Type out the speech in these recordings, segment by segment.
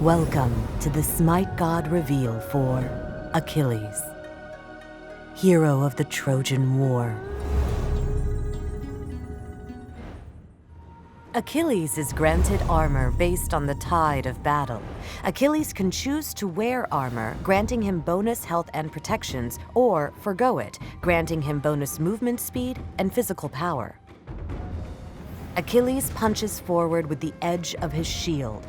Welcome to the SMITE God reveal for Achilles, hero of the Trojan War. Achilles is granted armor based on the tide of battle. Achilles can choose to wear armor, granting him bonus health and protections, or forgo it, granting him bonus movement speed and physical power. Achilles punches forward with the edge of his shield,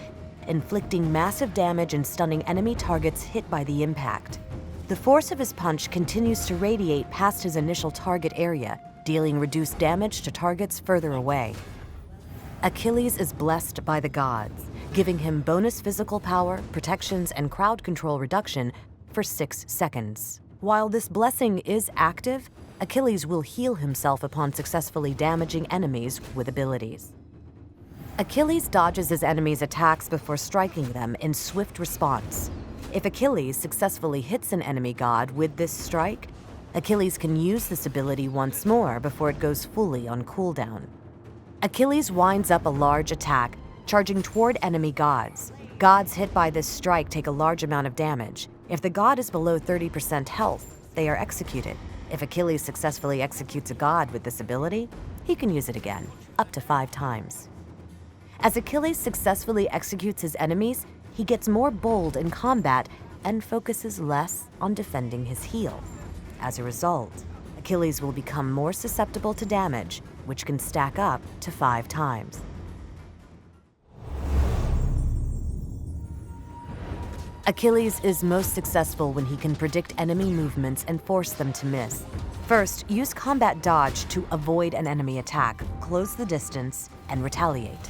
inflicting massive damage and stunning enemy targets hit by the impact. The force of his punch continues to radiate past his initial target area, dealing reduced damage to targets further away. Achilles is blessed by the gods, giving him bonus physical power, protections, and crowd control reduction for 6 seconds. While this blessing is active, Achilles will heal himself upon successfully damaging enemies with abilities. Achilles dodges his enemies' attacks before striking them in swift response. If Achilles successfully hits an enemy god with this strike, Achilles can use this ability once more before it goes fully on cooldown. Achilles winds up a large attack, charging toward enemy gods. Gods hit by this strike take a large amount of damage. If the god is below 30% health, they are executed. If Achilles successfully executes a god with this ability, he can use it again, up to 5 times. As Achilles successfully executes his enemies, he gets more bold in combat and focuses less on defending his heel. As a result, Achilles will become more susceptible to damage, which can stack up to 5 times. Achilles is most successful when he can predict enemy movements and force them to miss. First, use combat dodge to avoid an enemy attack, close the distance, and retaliate.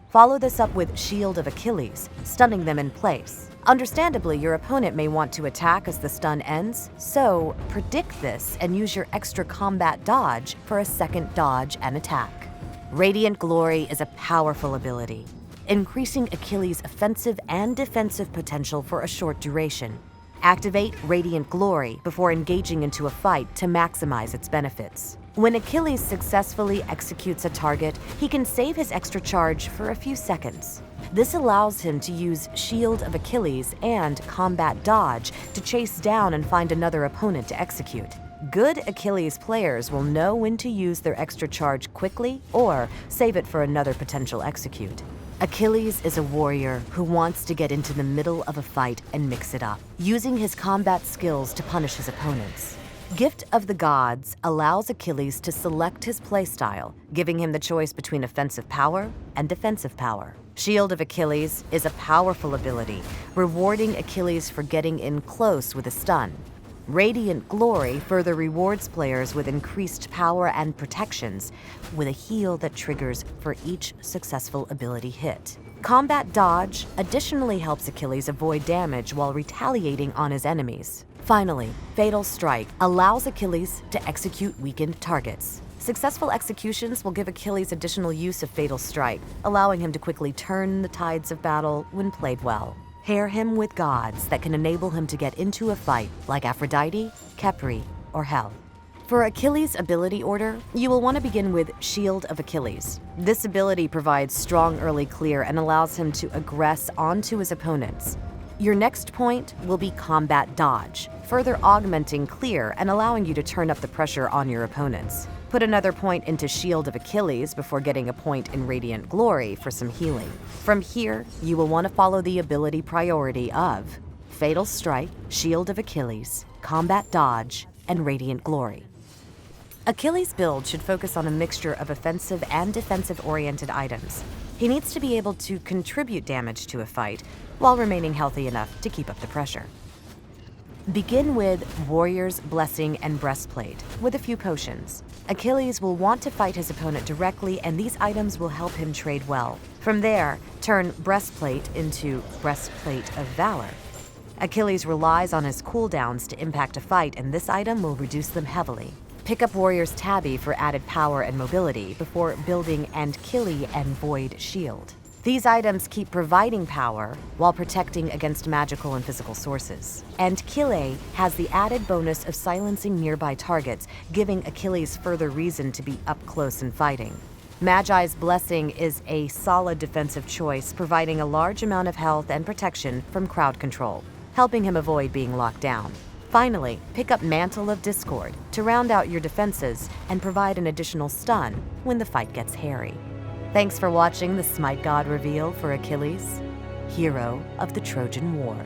Follow this up with Shield of Achilles, stunning them in place. Understandably, your opponent may want to attack as the stun ends, so predict this and use your extra combat dodge for a second dodge and attack. Radiant Glory is a powerful ability, increasing Achilles' offensive and defensive potential for a short duration. Activate Radiant Glory before engaging into a fight to maximize its benefits. When Achilles successfully executes a target, he can save his extra charge for a few seconds. This allows him to use Shield of Achilles and Combat Dodge to chase down and find another opponent to execute. Good Achilles players will know when to use their extra charge quickly or save it for another potential execute. Achilles is a warrior who wants to get into the middle of a fight and mix it up, using his combat skills to punish his opponents. Gift of the Gods allows Achilles to select his playstyle, giving him the choice between offensive power and defensive power. Shield of Achilles is a powerful ability, rewarding Achilles for getting in close with a stun. Radiant Glory further rewards players with increased power and protections, with a heal that triggers for each successful ability hit. Combat Dodge additionally helps Achilles avoid damage while retaliating on his enemies. Finally, Fatal Strike allows Achilles to execute weakened targets. Successful executions will give Achilles additional use of Fatal Strike, allowing him to quickly turn the tides of battle when played well. Pair him with gods that can enable him to get into a fight, like Aphrodite, Khepri, or Hel. For Achilles' ability order, you will want to begin with Shield of Achilles. This ability provides strong early clear and allows him to aggress onto his opponents. Your next point will be Combat Dodge, further augmenting clear and allowing you to turn up the pressure on your opponents. Put another point into Shield of Achilles before getting a point in Radiant Glory for some healing. From here, you will want to follow the ability priority of Fatal Strike, Shield of Achilles, Combat Dodge, and Radiant Glory. Achilles' build should focus on a mixture of offensive and defensive-oriented items. He needs to be able to contribute damage to a fight while remaining healthy enough to keep up the pressure. Begin with Warrior's Blessing and Breastplate with a few potions. Achilles will want to fight his opponent directly, and these items will help him trade well. From there, turn Breastplate into Breastplate of Valor. Achilles relies on his cooldowns to impact a fight, and this item will reduce them heavily. Pick up Warrior's Tabby for added power and mobility before building Ankyli and Void Shield. These items keep providing power while protecting against magical and physical sources. Ankyli has the added bonus of silencing nearby targets, giving Achilles further reason to be up close and fighting. Magi's Blessing is a solid defensive choice, providing a large amount of health and protection from crowd control, helping him avoid being locked down. Finally, pick up Mantle of Discord to round out your defenses and provide an additional stun when the fight gets hairy. Thanks for watching the Smite God reveal for Achilles, hero of the Trojan War.